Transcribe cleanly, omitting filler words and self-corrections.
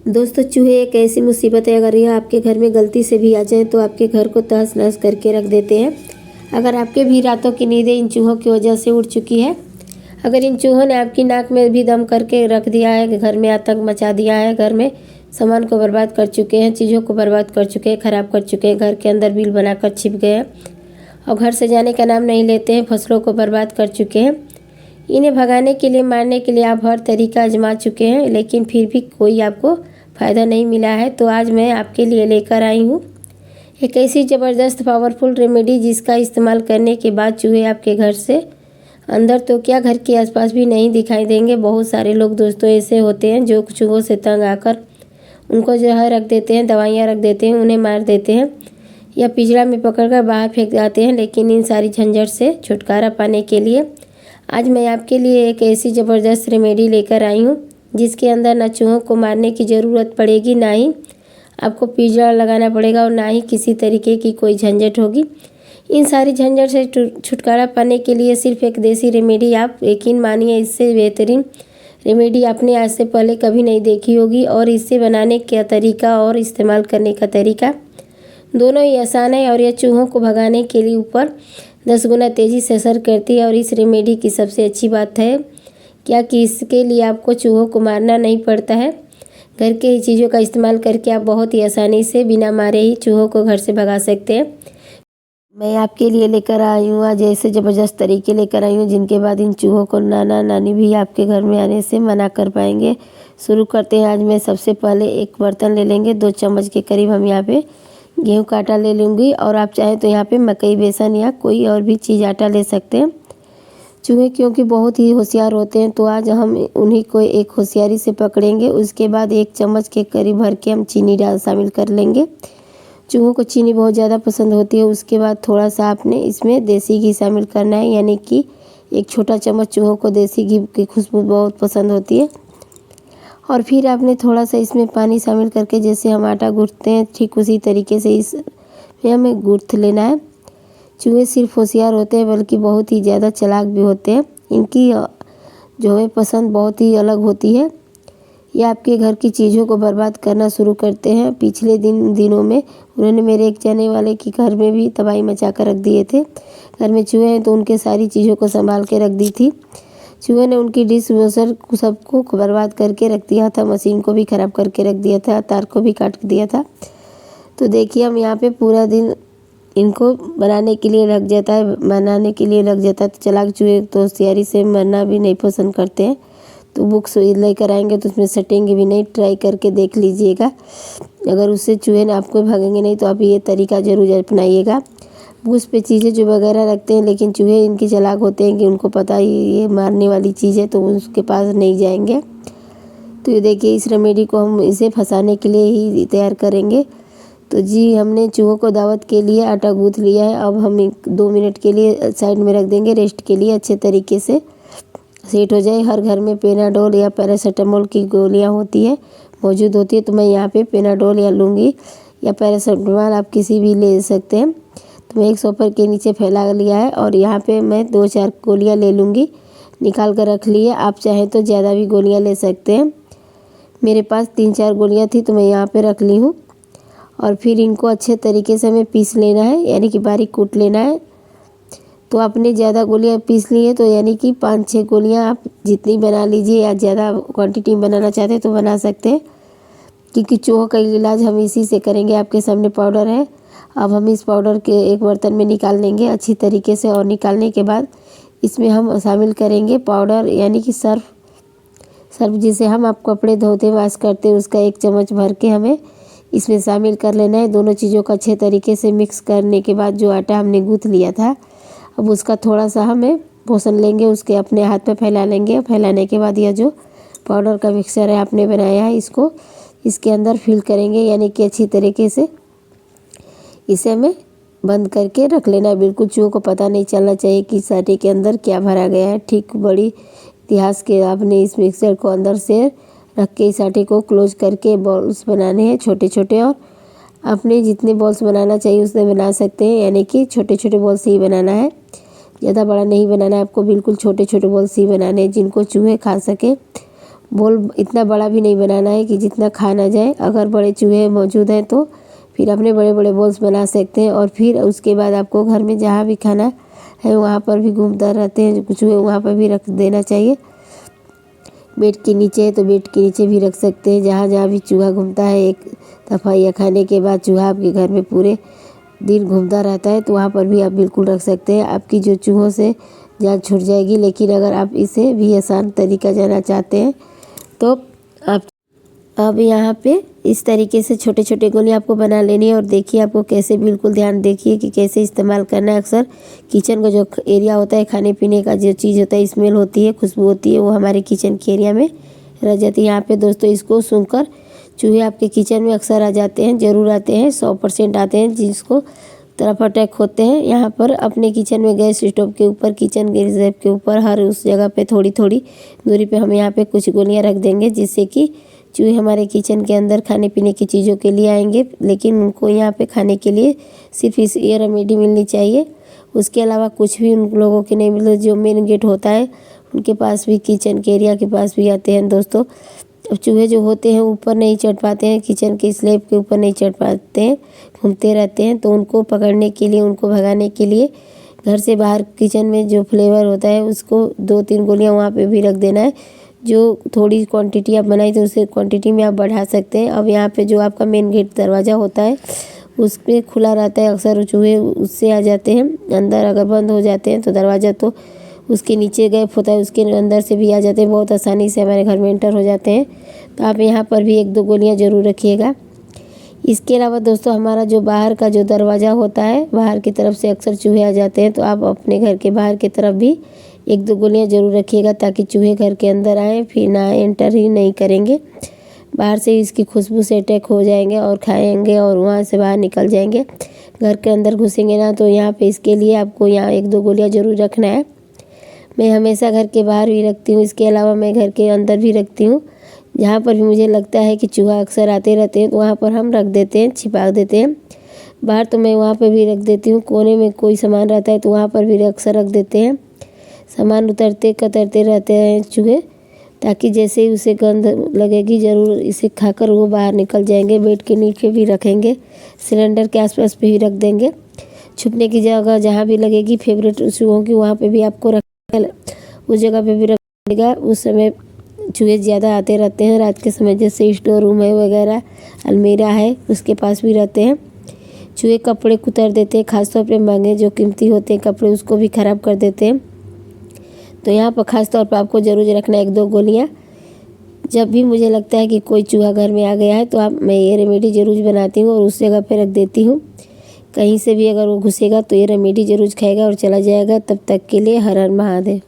दोस्तों, चूहे एक ऐसी मुसीबत है, अगर यह आपके घर में गलती से भी आ जाए तो आपके घर को तहस नहस करके रख देते हैं। अगर आपके भी रातों की नींदें इन चूहों की वजह से उड़ चुकी है, अगर इन चूहों ने आपकी नाक में भी दम करके रख दिया है, घर में आतंक मचा दिया है, घर में सामान को बर्बाद कर चुके हैं, चीज़ों को बर्बाद कर चुके हैं, ख़राब कर चुके हैं, घर के अंदर बिल बनाकर छिप गए हैं और घर से जाने का नाम नहीं लेते हैं, फसलों को बर्बाद कर चुके हैं। इन्हें भगाने के लिए, मारने के लिए आप हर तरीका आजमा चुके हैं, लेकिन फिर भी कोई आपको फ़ायदा नहीं मिला है। तो आज मैं आपके लिए लेकर आई हूँ एक ऐसी ज़बरदस्त पावरफुल रेमेडी जिसका इस्तेमाल करने के बाद चूहे आपके घर से अंदर तो क्या, घर के आसपास भी नहीं दिखाई देंगे। बहुत सारे लोग दोस्तों ऐसे होते हैं जो चूहों से तंग आकर उनको जहर रख देते हैं, दवाइयाँ रख देते हैं, उन्हें मार देते हैं या पिंजरा में पकड़कर बाहर फेंक जाते हैं। लेकिन इन सारी झंझट से छुटकारा पाने के लिए आज मैं आपके लिए एक ऐसी ज़बरदस्त रेमेडी लेकर आई हूँ जिसके अंदर ना चूहों को मारने की ज़रूरत पड़ेगी, ना ही आपको पिंजरा लगाना पड़ेगा और ना ही किसी तरीके की कोई झंझट होगी। इन सारी झंझट से छुटकारा पाने के लिए सिर्फ एक देसी रेमेडी, आप यकीन मानिए इससे बेहतरीन रेमेडी आपने आज से पहले कभी नहीं देखी होगी। और इसे बनाने का तरीका और इस्तेमाल करने का तरीका दोनों ही आसान है और यह चूहों को भगाने के लिए ऊपर 10 गुना तेज़ी से असर करती है। और इस रेमेडी की सबसे अच्छी बात है क्या कि इसके लिए आपको चूहों को मारना नहीं पड़ता है। घर के ही चीज़ों का इस्तेमाल करके आप बहुत ही आसानी से बिना मारे ही चूहों को घर से भगा सकते हैं। मैं आपके लिए लेकर आई हूँ आज ऐसे ज़बरदस्त तरीके लेकर आई हूँ जिनके बाद इन चूहों को नाना नानी भी आपके घर में आने से मना कर पाएंगे। शुरू करते हैं। आज मैं सबसे पहले एक बर्तन ले लेंगे, 2 चम्मच के करीब हम यहाँ पे गेहूँ का आटा ले लूँगी और आप चाहें तो यहाँ पे मकई, बेसन या कोई और भी चीज़ आटा ले सकते हैं। चूहे क्योंकि बहुत ही होशियार होते हैं तो आज हम उन्हीं को एक होशियारी से पकड़ेंगे। उसके बाद 1 चम्मच के करीब भर के हम चीनी शामिल कर लेंगे। चूहों को चीनी बहुत ज़्यादा पसंद होती है। उसके बाद थोड़ा सा आपने इसमें देसी घी शामिल करना है, यानी कि 1 छोटा चम्मच चूहों को देसी घी की खुशबू बहुत पसंद होती है। और फिर आपने थोड़ा सा इसमें पानी शामिल करके जैसे हम आटा गूँथते हैं ठीक उसी तरीके से इसमें हमें गूँथ लेना है। चूहे सिर्फ होशियार होते हैं बल्कि बहुत ही ज़्यादा चालाक भी होते हैं। इनकी जो है पसंद बहुत ही अलग होती है। ये आपके घर की चीज़ों को बर्बाद करना शुरू करते हैं। पिछले दिनों में उन्होंने मेरे एक जाने वाले के घर में भी तबाही मचा कर रख दिए थे। घर में चूहे हैं तो उनके सारी चीज़ों को संभाल के रख दी थी। चूहे ने उनकी डिश वॉशर सबको बर्बाद करके रख दिया था, मशीन को भी ख़राब करके रख दिया था, तार को भी काट दिया था। तो देखिए हम यहाँ पे पूरा दिन इनको बनाने के लिए लग जाता है, तो चालाक चूहे तो होशियारी से मरना भी नहीं पसंद करते हैं। तो बुक्स लेकर आएंगे तो उसमें सटेंगे भी नहीं, ट्राई करके देख लीजिएगा। अगर उससे चूहे ने आपको भागेंगे नहीं तो आप ये तरीका ज़रूर अपनाइएगा। बुक्स पे चीज़ें जो वगैरह रखते हैं, लेकिन चूहे इनके चालाक होते हैं कि उनको पता ही ये मारने वाली चीज़ है तो उसके पास नहीं जाएंगे। तो ये देखिए इस रेमेडी को हम इसे फंसाने के लिए ही तैयार करेंगे। तो जी हमने चूहों को दावत के लिए आटा गूँथ लिया है। अब हम 2 मिनट के लिए साइड में रख देंगे रेस्ट के लिए, अच्छे तरीके से सेट हो जाए। हर घर में पेनाडोल या पैरासीटामोल की गोलियां मौजूद होती है। तो मैं यहाँ पे पेनाडोल या लूँगी या पैरासीटामोल आप किसी भी ले सकते हैं। तो मैं एक सोफे के नीचे फैला लिया है और यहाँ पे मैं 2-4 गोलियाँ ले लूँगी, निकाल कर रख लिए। आप चाहें तो ज़्यादा भी गोलियाँ ले सकते हैं। मेरे पास 3-4 गोलियाँ थी तो मैं यहाँ पर रख ली हूँ। और फिर इनको अच्छे तरीके से हमें पीस लेना है, यानी कि बारीक कूट लेना है। तो आपने ज़्यादा गोलियां पीस ली है तो यानी कि 5-6 गोलियां आप जितनी बना लीजिए, या ज़्यादा क्वांटिटी में बनाना चाहते हैं तो बना सकते हैं, क्योंकि चूहों का इलाज हम इसी से करेंगे। आपके सामने पाउडर है। अब हम इस पाउडर के एक बर्तन में निकाल लेंगे अच्छी तरीके से और निकालने के बाद इसमें हम शामिल करेंगे पाउडर, यानी कि सर्फ जिसे हम आप कपड़े धोते वॉश करते हैं, उसका 1 चम्मच भर के हमें इसमें शामिल कर लेना है। दोनों चीज़ों को अच्छे तरीके से मिक्स करने के बाद जो आटा हमने गूँथ लिया था, अब उसका थोड़ा सा हमें पोषण लेंगे, उसके अपने हाथ पे फैला लेंगे। फैलाने के बाद यह जो पाउडर का मिक्सचर है आपने बनाया है, इसको इसके अंदर फिल करेंगे, यानी कि अच्छी तरीके से इसे हमें बंद करके रख लेना है। बिल्कुल चूहों को पता नहीं चलना चाहिए कि इस आटे के अंदर क्या भरा गया है। ठीक बड़ी इतिहास के आपने इस मिक्सचर को अंदर से रख के इस आटे को क्लोज करके बॉल्स बनाने हैं छोटे छोटे। और आपने जितने बॉल्स बनाना चाहिए उसने बना सकते हैं, यानी कि छोटे छोटे बॉल्स ही बनाना है, ज़्यादा बड़ा नहीं बनाना है आपको। बिल्कुल छोटे छोटे बॉल्स ही बनाने हैं जिनको चूहे खा सके। बोल इतना बड़ा भी नहीं बनाना है कि जितना खा ना जाए। अगर बड़े चूहे मौजूद हैं तो फिर अपने बड़े बड़े बॉल्स बना सकते हैं। और फिर उसके बाद आपको घर में जहाँ भी खाना है वहाँ पर भी घूमता रहते हैं चूहे, वहाँ पर भी रख देना चाहिए। बेड के नीचे है तो बेड के नीचे भी रख सकते हैं। जहाँ जहाँ भी चूहा घूमता है, एक दफ़ा या खाने के बाद चूहा आपके घर में पूरे दिन घूमता रहता है तो वहाँ पर भी आप बिल्कुल रख सकते हैं। आपकी जो चूहों से जान छूट जाएगी। लेकिन अगर आप इसे भी आसान तरीका जानना चाहते हैं तो आप अब यहाँ पे इस तरीके से छोटे छोटे गोले आपको बना लेनी है। और देखिए आपको कैसे, बिल्कुल ध्यान देखिए कि कैसे इस्तेमाल करना है। अक्सर किचन का जो एरिया होता है, खाने पीने का जो चीज़ होता है, स्मेल होती है, खुशबू होती है, वो हमारे किचन के एरिया में रह जाती है। यहाँ पे दोस्तों इसको सूंघकर चूहे आपके किचन में अक्सर आ जाते हैं, ज़रूर आते हैं, 100% आते हैं जिसको तरफ अटैक होते हैं। यहाँ पर अपने किचन में गैस स्टोव के ऊपर, किचन के रिजर्व के ऊपर, हर उस जगह पे थोड़ी थोड़ी दूरी पे हम यहाँ पे कुछ गोलियाँ रख देंगे जिससे कि चूहे हमारे किचन के अंदर खाने पीने की चीज़ों के लिए आएंगे। लेकिन उनको यहाँ पे खाने के लिए सिर्फ इस ये रेमेडी मिलनी चाहिए, उसके अलावा कुछ भी उन लोगों के नहीं मिलता। जो मेन गेट होता है उनके पास भी, किचन के एरिया के पास भी आते हैं दोस्तों। चूहे जो होते हैं ऊपर नहीं चढ़ पाते हैं, किचन के स्लैब के ऊपर नहीं चढ़ पाते हैं, घूमते रहते हैं। तो उनको पकड़ने के लिए, उनको भगाने के लिए घर से बाहर किचन में जो फ्लेवर होता है उसको 2-3 गोलियां वहाँ पे भी रख देना है। जो थोड़ी क्वांटिटी आप बनाई तो उसे क्वांटिटी में आप बढ़ा सकते हैं। अब यहाँ पे जो आपका मेन गेट दरवाज़ा होता है उस पर खुला रहता है, अक्सर चूहे उससे आ जाते हैं अंदर। अगर बंद हो जाते हैं तो दरवाज़ा तो उसके नीचे गैप होता है, उसके अंदर से भी आ जाते हैं, बहुत आसानी से हमारे घर में एंटर हो जाते हैं। तो आप यहाँ पर भी 1-2 गोलियाँ ज़रूर रखिएगा। इसके अलावा दोस्तों हमारा जो बाहर का जो दरवाज़ा होता है, बाहर की तरफ से अक्सर चूहे आ जाते हैं, तो आप अपने घर के बाहर की तरफ भी 1-2 गोलियाँ ज़रूर रखिएगा ताकि चूहे घर के अंदर आएँ, फिर ना एंटर ही नहीं करेंगे। बाहर से इसकी खुशबू से अटैक हो जाएंगे और खाएंगे और वहाँ से बाहर निकल जाएंगे। घर के अंदर घुसेंगे ना, तो यहाँ पे इसके लिए आपको यहाँ 1-2 गोलियाँ ज़रूर रखना है। मैं हमेशा घर के बाहर भी रखती हूँ, इसके अलावा मैं घर के अंदर भी रखती हूँ। जहाँ पर भी मुझे लगता है कि चूहा अक्सर आते रहते हैं तो वहाँ पर हम रख देते हैं, छिपा देते हैं। बाहर तो मैं वहाँ पर भी रख देती हूँ, कोने में कोई सामान रहता है तो वहाँ पर भी अक्सर रख देते हैं। सामान उतरते कतरते रहते हैं चूहे, ताकि जैसे ही उसे गंध लगेगी ज़रूर इसे खाकर वो बाहर निकल जाएंगे। बेड के नीचे भी रखेंगे, सिलेंडर के आसपास भी रख देंगे। छुपने की जगह जहाँ भी लगेगी फेवरेट चूहों की, वहाँ पे भी आपको रख, उस जगह पे भी रखेगा। उस समय चूहे ज़्यादा आते रहते हैं रात के समय, जैसे स्टोर रूम है वगैरह, अलमीरा है, उसके पास भी रहते हैं। चूहे कपड़े कुतर देते हैं, खासतौर पे महंगे जो कीमती होते हैं कपड़े उसको भी ख़राब कर देते हैं। तो यहाँ पर ख़ास तौर पर आपको ज़रूर रखना है 1-2 गोलियाँ। जब भी मुझे लगता है कि कोई चूहा घर में आ गया है तो मैं ये रेमेडी ज़रूर बनाती हूँ और उस जगह पे रख देती हूँ। कहीं से भी अगर वो घुसेगा तो ये रेमेडी ज़रूर खाएगा और चला जाएगा। तब तक के लिए हर हर महादेव।